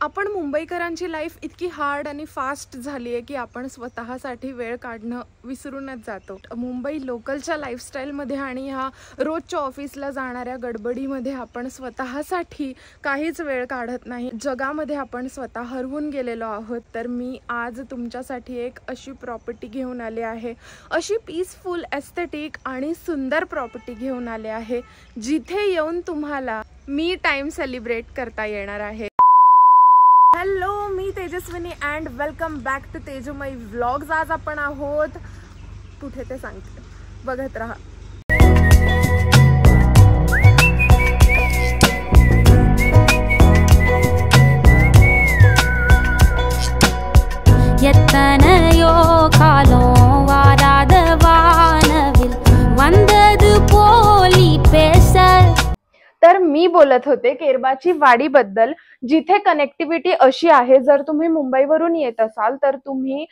आपण मुंबईकरांची लाईफ इतकी हार्ड आणि फास्ट झाली आहे की आपण स्वतःसाठी वेळ काढणं विसरूनच जातो. मुंबई लोकलच्या लाईफस्टाईलमध्ये आणि ह्या रोजच्या ऑफिसला जाणाऱ्या गडबडीमध्ये आपण स्वतःसाठी काहीच वेळ काढत नाही. जगामध्ये आपण स्वतः हरवून गेलेलो आहोत. तर मी आज तुमच्यासाठी एक अशी प्रॉपर्टी घेऊन आले आहे, अशी पीसफुल एस्थेटिक आणि सुंदर प्रॉपर्टी घेऊन आले आहे, जिथे येऊन तुम्हाला मी टाइम सेलिब्रेट करता येणार आहे. हॅलो, मी Tejaswini and welcome back to Tejomay vlogs. आज आपण आहोत कुठे ते सांगते, बघत राहा. எத்தனையோ காலம் வாராத வானவில் வந்தது போலி பேச. तर मी बोलत होते केरबाची वाडीबद्दल, जिथे कनेक्टिव्हिटी अशी आहे, जर तुम्ही मुंबईवरून येत असाल तर तुम्ही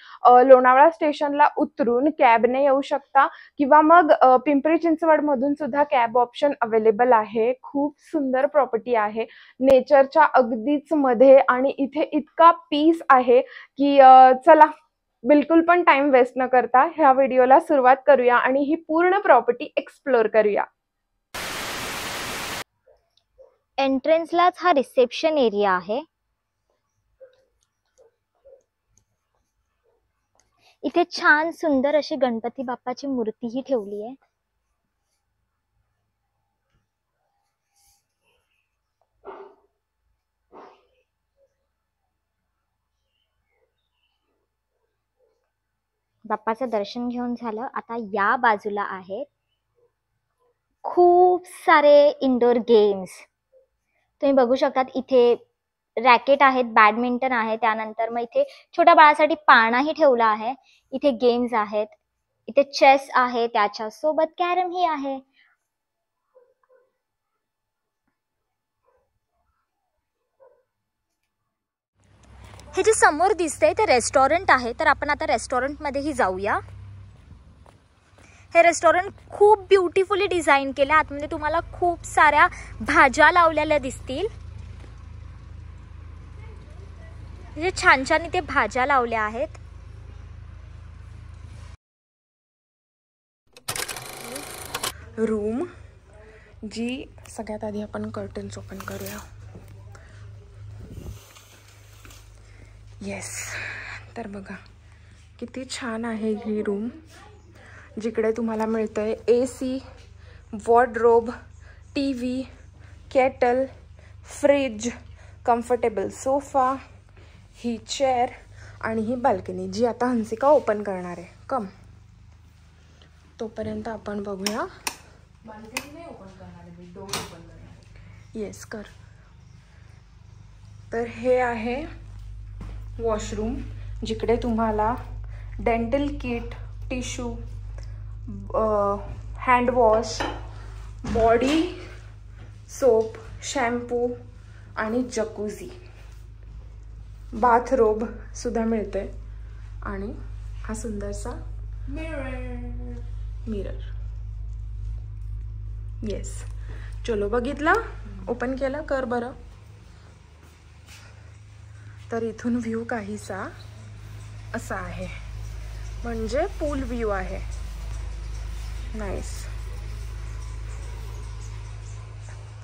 लोणावळा स्टेशनला उतरून कॅबने येऊ शकता किंवा मग पिंपरी चिंचवड मधून सुद्धा कॅब ऑप्शन अवेलेबल आहे. खूप सुंदर प्रॉपर्टी आहे, नेचरच्या अगदीच मध्ये, आणि इथे इतका पीस आहे की चला बिलकुल पण टाइम वेस्ट न करता ह्या व्हिडिओला सुरुवात करूया आणि ही पूर्ण प्रॉपर्टी एक्सप्लोर करूया. एंट्रन्सलाच हा रिसेप्शन एरिया आहे. इथे छान सुंदर अशी गणपती बाप्पाची मूर्तीही ठेवली आहे. बाप्पाचं दर्शन घेऊन झालं. आता या बाजूला आहेत खूप सारे इंडोर गेम्स. तुम्ही बघू शकतात, इथे रॅकेट आहेत, बॅडमिंटन आहे, त्यानंतर मग इथे छोट्या बाळासाठी पाळणाही ठेवला आहे. इथे गेम्स आहेत, इथे चेस आहे, त्याच्या सोबत कॅरम ही आहे. हे जे समोर दिसतंय ते रेस्टॉरंट आहे, तर आपण आता रेस्टॉरंट मध्येही जाऊया. हे रेस्टॉरंट खूप ब्युटिफुली डिझाईन केलं. आतमध्ये तुम्हाला खूप साऱ्या भाज्या लावलेल्या दिसतील. म्हणजे छान छान इथे भाज्या लावल्या आहेत. रूम जी सगळ्यात आधी आपण कर्टन्स ओपन करूया. येस, तर बघा किती छान आहे ही रूम, जिकडे तुम्हाला मिळतंय AC, wardrobe, TV, kettle, fridge, comfortable sofa, ही चेअर आणि ही बाल्कनी, जी आता हंसिका ओपन करणार आहे. कम, तोपर्यंत आपण बघूया. बाल्कनी नाही ओपन करणार आहे, मी डोर ओपन करणार आहे. येस, कर. तर हे आहे वॉशरूम, जिकडे तुम्हाला dental kit, tissue, hand wash, body soap, shampoo आणि जकूझी, बाथरोब सुद्धा मिळते. आणि हा सुंदरसा मिरर. येस, चलो, बघितला, ओपन केला, कर बरं. तर इथून व्ह्यू काहीसा असा आहे, म्हणजे पूल व्ह्यू आहे. नाईस.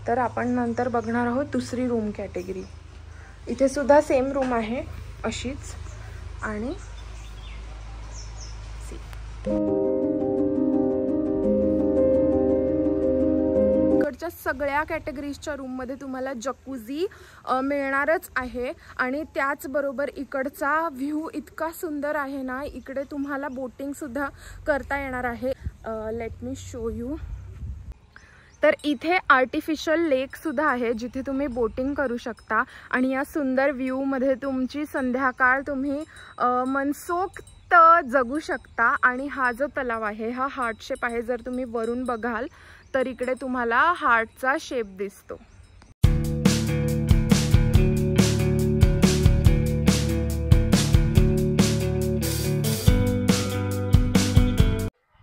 तर आपण नंतर बघणार आहोत दुसरी रूम कॅटेगरी. इथे सुद्धा सेम रूम आहे अशीच. आणि इकडच्या सगळ्या कॅटेगरीजच्या रूममध्ये तुम्हाला जकूझी मिळणारच आहे. आणि त्याचबरोबर इकडचा व्ह्यू इतका सुंदर आहे ना, इकडे तुम्हाला बोटिंग सुद्धा करता येणार आहे. Let me show you. तर इथे आर्टिफिशियल लेक सुद्धा आहे, जिथे तुम्ही बोटिंग करू शकता. आणि या सुंदर व्ह्यू मध्ये तुमची संध्याकाळ तुम्ही मनसोक्त जगू शकता. आणि हा जो तलाव आहे हा हार्ट शेप आहे. जर तुम्ही वरून बघाल तर इकडे तुम्हाला हार्टचा शेप दिसतो.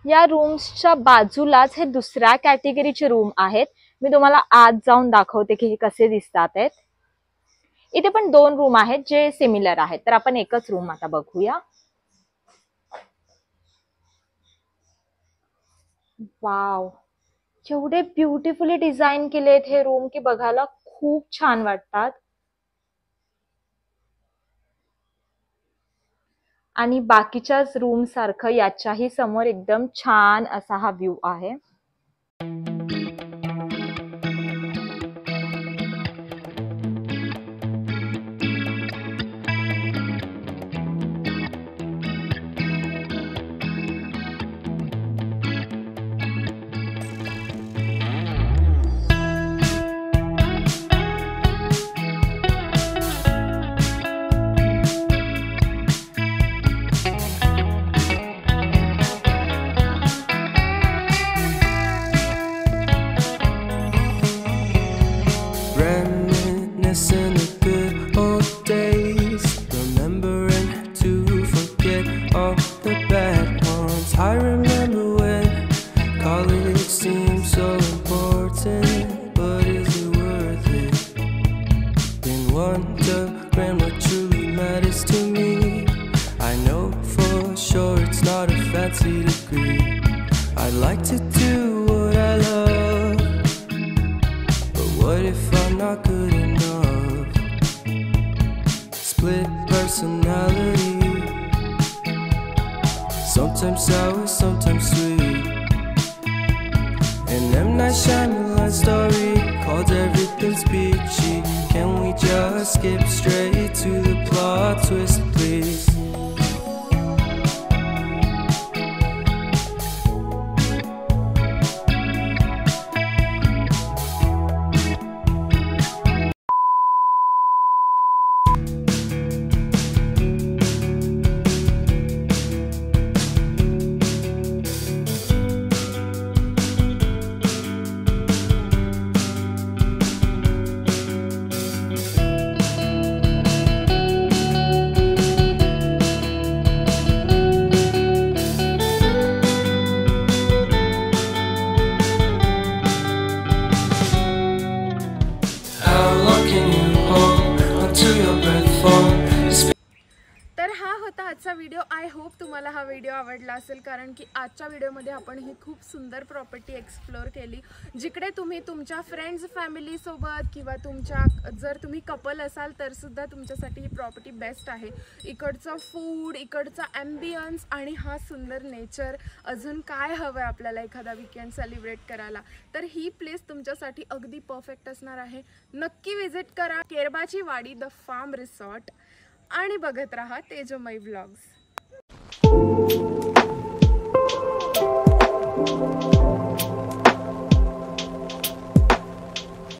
या रूम्सच्या बाजूलाच हे दुसऱ्या कॅटेगरीचे रूम आहेत. मी तुम्हाला आत जाऊन दाखवते की हे कसे दिसतात आहेत. इथे पण 2 रूम आहेत जे सिमिलर आहेत, तर आपण एकच रूम आता बघूया. वाव, जेवढे ब्युटिफुली डिझाईन केलेत हे रूम की बघायला खूप छान वाटतात. आणि बाकीच्याच रूम सारखं याच्याही समोर एकदम छान असा हा व्ह्यू आहे. Reminiscing the good old days, remembering to forget all the bad ones. I remember when college seemed so important, but is it worth it? Been wondering what truly matters to me. I know for sure it's not a fancy degree. I'd like to do what I love, but what if I'm not good enough? Split personality, sometimes sour, sometimes sweet. An M. Night Shyamalan story called Everything's Peachy. Can we just skip straight to the plot twist, please? How long can you hold until your breath falls? तर हा होता आजचा video. I hope तुम्हाला हा video आवडला असेल, कारण की आजच्या व्हिडिओमध्ये आपण ही खूप सुंदर प्रॉपर्टी एक्सप्लोअर केली, जिकडे तुम्ही तुमच्या फ्रेंड्स फॅमिलीसोबत किंवा जर तुम्ही कपल असाल तर सुद्धा तुमच्यासाठी ही प्रॉपर्टी बेस्ट आहे. इकडचं फूड, इकडचा ॲम्बियन्स आणि हा सुंदर नेचर, अजून काय हवं आहे आपल्याला एखादा वीकेंड सेलिब्रेट करायला, तर ही प्लेस तुमच्यासाठी अगदी परफेक्ट असणार आहे. नक्की विजिट करा केरबाची वाडी द फार्म रिसॉर्ट आणि बघत राहा तेजोमय व्लॉग्स.